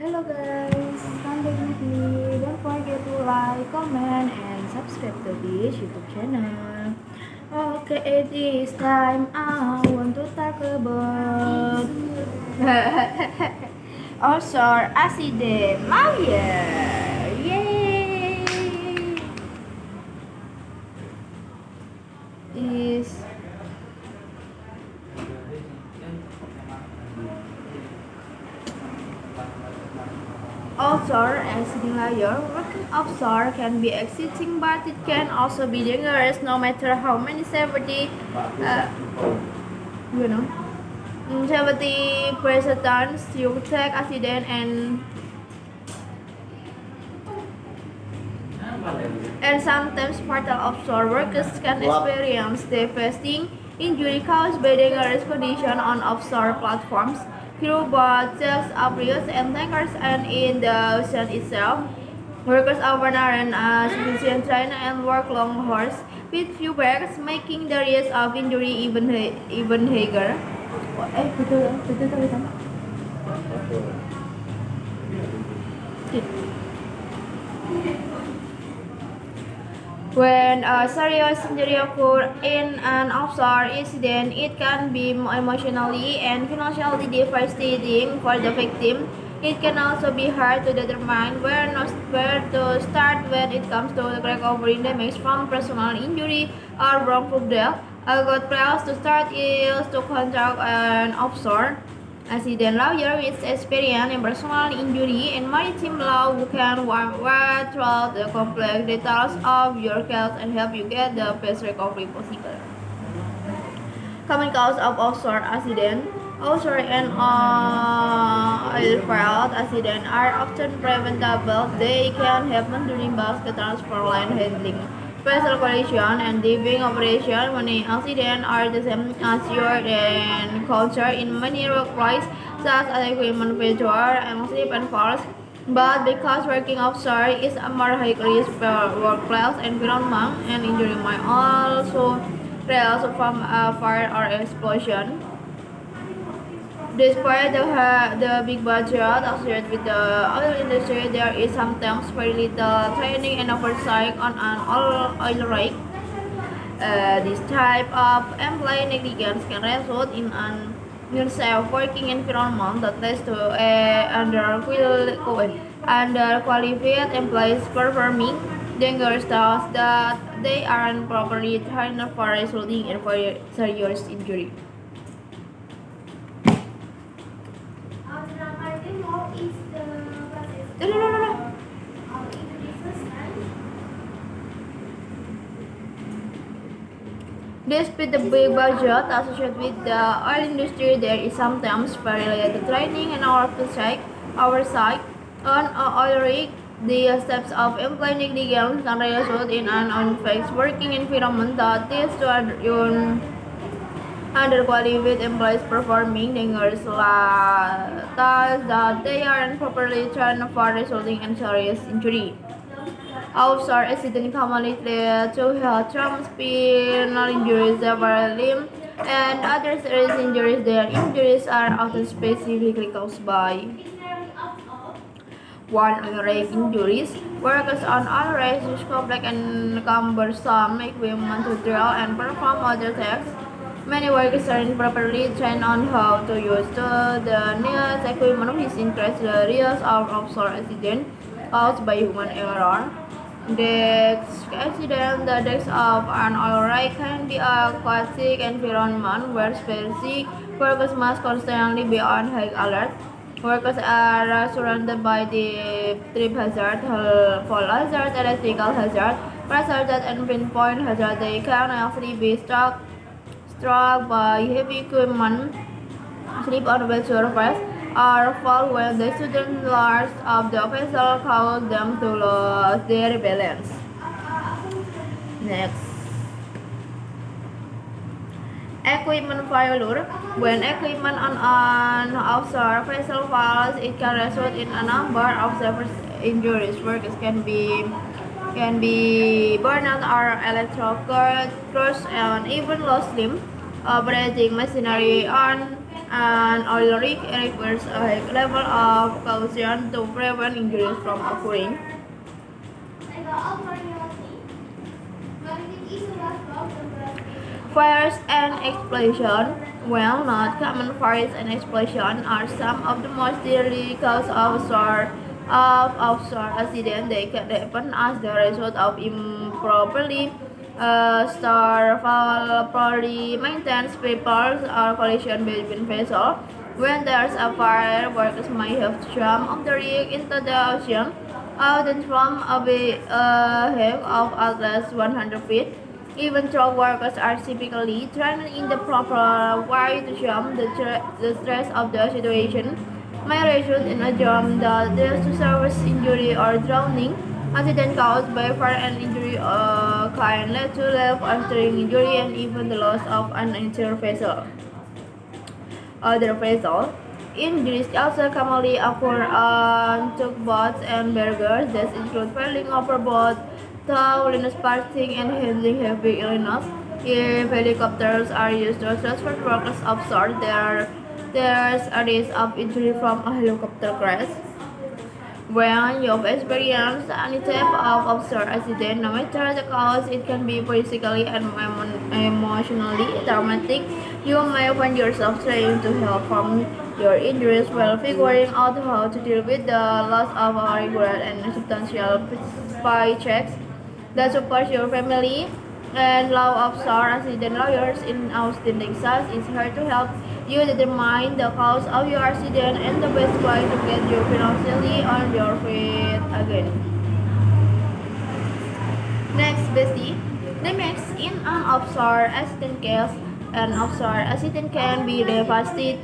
Hello guys, come back with me. Don't forget to like, comment, and subscribe to this YouTube channel. Okay, this time I want to talk about offshore accident. Oh yeah, yay! Is offshore accident layer. Working offshore can be exciting, but it can also be dangerous no matter how many safety, uh, you know, safety precautions you take accident and sometimes fatal offshore workers can experience devastating injury caused by dangerous conditions on offshore platforms, through both sales of rigs and tankers and in the ocean itself. Workers often aren't sufficient trained and work long hours with few breaks, making the risk of injury even higher. Betul, betul, betul, betul. When a serious injury occurs in an offshore incident, it can be emotionally and financially devastating for the victim. It can also be hard to determine where to start when it comes to recovering damage from personal injury or wrongful death. A good place to start is to contact an offshore accident lawyer with experience in personal injury and maritime law who can walk through the complex details of your case and help you get the best recovery possible. Common cause of offshore accident. Offshore and oil-field accidents are often preventable. They can happen during basket transfer, land handling, vessel collision, and diving operation. Many accidents are the same as your encounter in many workplaces, such as equipment failure and slip and falls. But because working offshore is a more high-risk workplace environment, and injury might also result from a fire or explosion. Despite the big budget associated with the oil industry, there is sometimes very little training and oversight on an oil rig. This type of employee negligence can result in an unsafe working environment that leads to underqualified employees performing dangerous tasks that they aren't properly trained for, resulting in very serious injury. Despite the big budget associated with the oil industry, there is sometimes very little training and oversight on a oil rig. The steps of employee negligence can result in an unsafe working environment that leads to underqualified employees performing dangerous tasks that they aren't properly trained for, resulting in serious injury. Offshore accidents commonly lead to head trauma, spinal injuries, several limb, and other serious injuries. Their injuries are often specifically caused by one rig injuries. Workers on oil rigs use complex and cumbersome equipment to drill and perform other tasks. Many workers are improperly trained on how to use the nearest equipment, which increases the risk of offshore accident caused by human error. The decks of an oil rig can be a aquatic environment where specific workers must constantly be on high alert. Workers are surrounded by the trip hazard, fall hazard, electrical hazard, fire hazard, and pinpoint hazard. They can actually be struck by heavy equipment, slip on wet surface, or fall when the sudden large of the vessel cause them to lose their balance. Next, equipment failure. When equipment on an offshore vessel fails, it can result in a number of severe injuries. Workers can be burnout or electrocuted, crushed, and even lost limb. Operating machinery on and oil rig requires a high level of caution to prevent injuries from occurring. Fires and explosion. Well, not common fires and explosion are some of the most deadly causes of offshore accidents. They can happen as the result of improperly stored fuel, poorly maintained vehicles, or collision between vessels. When there's a fire, workers might have to jump off the rig into the ocean, often from a height of at least 100 feet. Even though workers are typically trained in the proper way to jump, the stress of the situation may result in a jump that leads to serious injury or drowning. Accident caused by fire and injury can lead to life-altering injury and even the loss of an entire vessel. Other vessels. Injuries also commonly occur on tugboats and barges. These include falling overboard, towing, parting, and handling heavy illness. If helicopters are used to transport workers offshore, there's a risk of injury from a helicopter crash. When you've experienced any type of offshore accident, no matter the cause, it can be physically and emotionally traumatic. You may find yourself trying to heal from your injuries while figuring out how to deal with the loss of a regular and substantial paychecks that support your family. And law offshore accident lawyers in Austin, Texas is here to help you determine the cause of your accident and the best way to get you financially on your feet again. Next, bestie, damage in an offshore accident case. An offshore accident can be devastating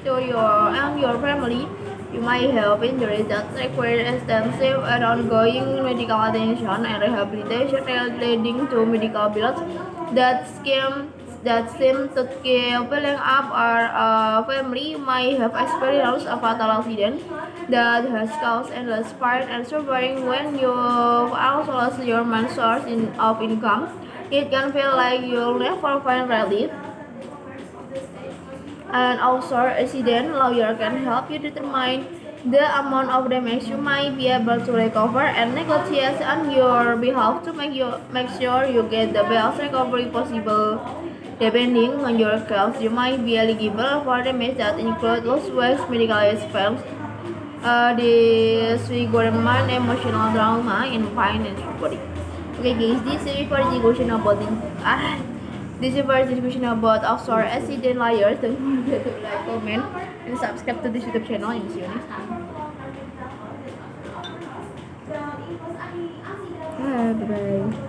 to your and your family. You might have injuries that require extensive and ongoing medical attention and rehabilitation, leading to medical bills that seem to keep piling up. Or a family might have experienced a fatal accident that has caused endless pain and suffering. When you also lost your main source of income, it can feel like you'll never find relief. An offshore accident lawyer can help you determine the amount of damage you might be able to recover and negotiate on your behalf to make sure you get the best recovery possible. Depending on your case, you might be eligible for damage that include lost wages, medical expense, disfigurement, emotional trauma, and financial body. Okay, guys, this is our discussion about offshore accident lawyers. Don't forget to like, comment, and subscribe to this YouTube channel. And see you next time. Bye bye.